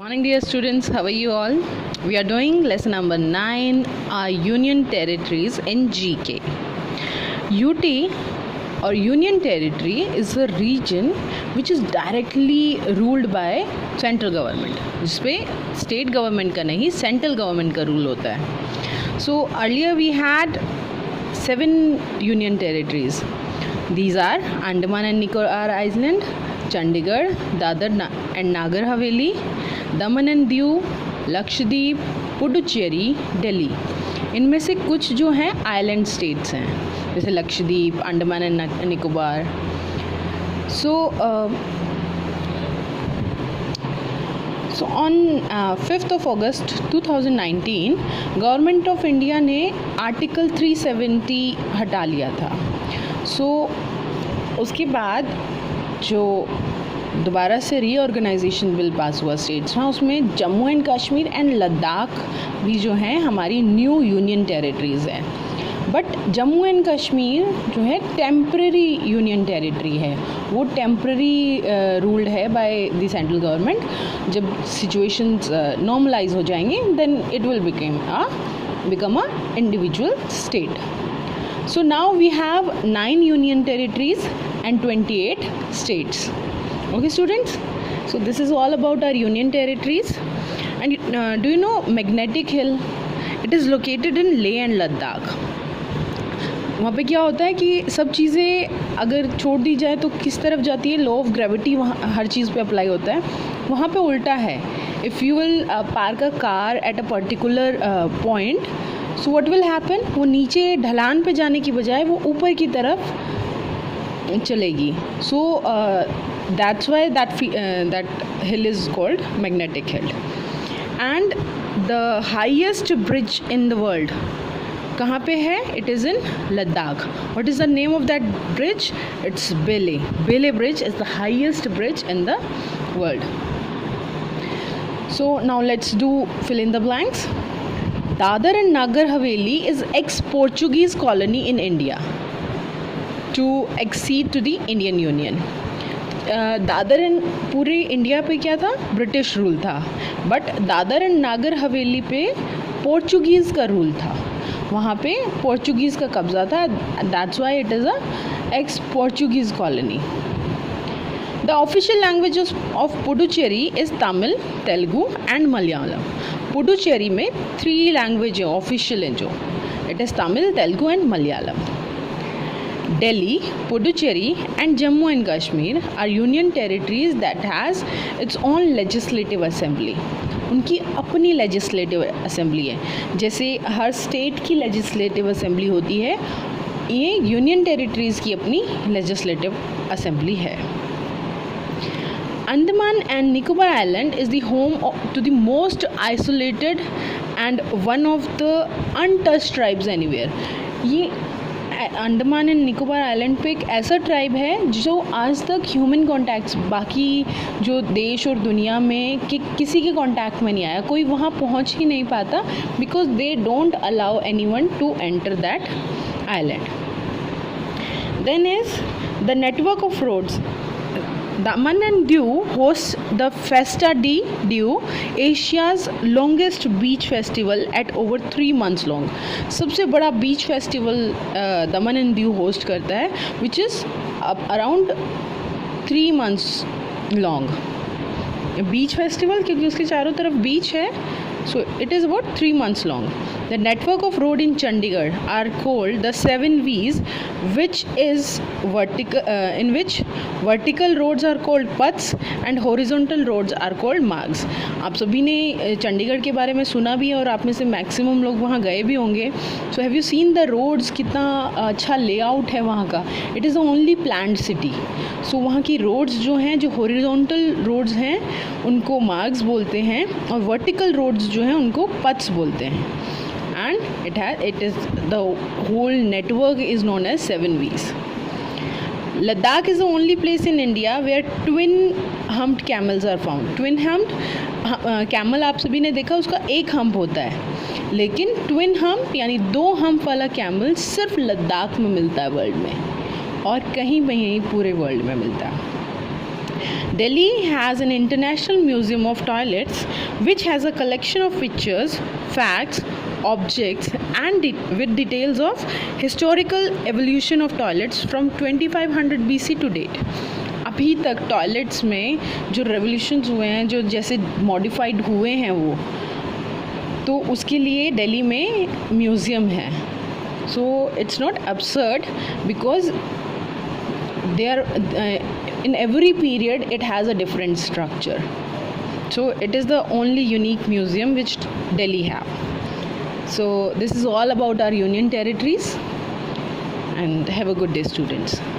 Morning dear students, how are you all? We are doing lesson number 9, our union territories in GK. UT or Union Territory is a region which is directly ruled by central government, जिस पे state government का नहीं central government का rule होता है. So earlier we had 7 union territories. These are Andaman and Nicobar Island, Chandigarh, Dadar and Nagar Haveli, Daman and Diu, Lakshadweep, Puducherry, Delhi. इनमें से कुछ जो हैं आइलैंड स्टेट्स हैं, जैसे Lakshadweep, Andaman and Nicobar. So on 5th of August 2019 government of India ने आर्टिकल 370 हटा लिया था. उसके बाद जो दोबारा से रीऑर्गेनाइजेशन बिल पास हुआ स्टेट्स में, उसमें जम्मू एंड कश्मीर एंड लद्दाख भी जो हैं हमारी न्यू यूनियन टेरिटरीज़ हैं. बट जम्मू एंड कश्मीर जो है टेम्परेरी यूनियन टेरिटरी है, वो टेम्परेरी रूल्ड है बाय द सेंट्रल गवर्नमेंट. जब सिचुएशंस नॉर्मलाइज हो जाएंगे then it will become a individual state. So now we have 9 union territories and 28 states. Okay students, so this is all about our union territories. And do you know Magnetic Hill? It is located in Leh and Ladakh. वहाँ पे क्या होता है कि सब चीज़ें अगर छोड़ दी जाए तो किस तरफ जाती है, लॉ ऑफ ग्रेविटी वहाँ हर चीज़ पे अप्लाई होता है. वहाँ पे उल्टा है. If you will park a car at a particular point, so what will happen, वो नीचे ढलान पे जाने की बजाय वो ऊपर की तरफ चलेगी. So that's why that hill is called magnetic hill. And the highest bridge in the world कहाँ पे है? It is in Ladakh. What is the name of that bridge? It's बेले. बेले bridge is the highest bridge in the world. So now let's do fill in the blanks. Dadar and Nagar Haveli is ex-Portuguese colony in India to accede to the Indian Union. Dadar and पूरे India पे क्या था? British rule था. But Dadar and Nagar Haveli पे Portuguese का rule था. वहाँ पे पोर्चुगीज़ का कब्ज़ा था. That's why it is a x Portuguese colony. The official language of Puducherry is Tamil, Telugu and Malayalam. Puducherry में 3 लैंग्वेज है ऑफिशियल हैं जो, it is Tamil, Telugu and Malayalam. Delhi, Puducherry and Jammu and Kashmir are union territories that has its own legislative assembly. उनकी अपनी legislative assembly है. जैसे हर state की legislative assembly होती है, ये यूनियन टेरिटरीज़ की अपनी लेजिस्लेटिव असेंबली है. Andaman and Nicobar Island is the home to the most isolated and one of the untouched tribes anywhere. ये अंडमान एंड निकोबार आइलैंड पे एक ऐसा ट्राइब है जो आज तक ह्यूमन कॉन्टैक्ट्स बाकी जो देश और दुनिया में किसी के कॉन्टैक्ट में नहीं आया. कोई वहाँ पहुँच ही नहीं पाता because they don't allow anyone to enter that island. Then is the network of roads. Daman and Diu hosts the Festa de Diu, Asia's longest beach festival at over 3 months long. सबसे बड़ा beach festival Daman and Diu host करता है, which is around 3 months long. Beach festival क्योंकि उसके चारों तरफ बीच है, so it is about 3 months long. The network of road in Chandigarh are called the 7 V's, which is in which vertical roads are called paths and horizontal roads are called margs. आप सभी ने चंडीगढ़ के बारे में सुना भी है और आप में से मैक्सिमम लोग वहाँ गए भी होंगे. So have you seen the roads? कितना अच्छा लेआउट है वहाँ का. It is the only planned city. So वहाँ की रोड्स जो हैं, जो हॉरिजॉन्टल रोड्स हैं उनको मार्ग्स बोलते हैं और वर्टिकल रोड्स जो हैं उनको पथ्स बोलते हैं. And it is the whole network is known as 7 V's. Ladakh is the only place in India where twin humped camels are found. Twin humped camel आप सभी ने देखा, उसका एक हम्प होता है, लेकिन ट्विन हम्प यानी 2 हम्प वाला कैमल सिर्फ लद्दाख में मिलता है वर्ल्ड में, और कहीं नहीं पूरे वर्ल्ड में मिलता है. Delhi has an international museum of toilets which has a collection of pictures, facts, objects and with details of historical evolution of toilets from 2500 BC to date. अभी तक टॉयलेट्स में जो रेवोल्यूशंस हुए हैं, जो जैसे मॉडिफाइड हुए हैं वो, तो उसके लिए दिल्ली में म्यूज़ियम है. So it's not absurd because they are in every period it has a different structure. So it is the only unique museum which Delhi have. So this is all about our union territories, and have a good day, students.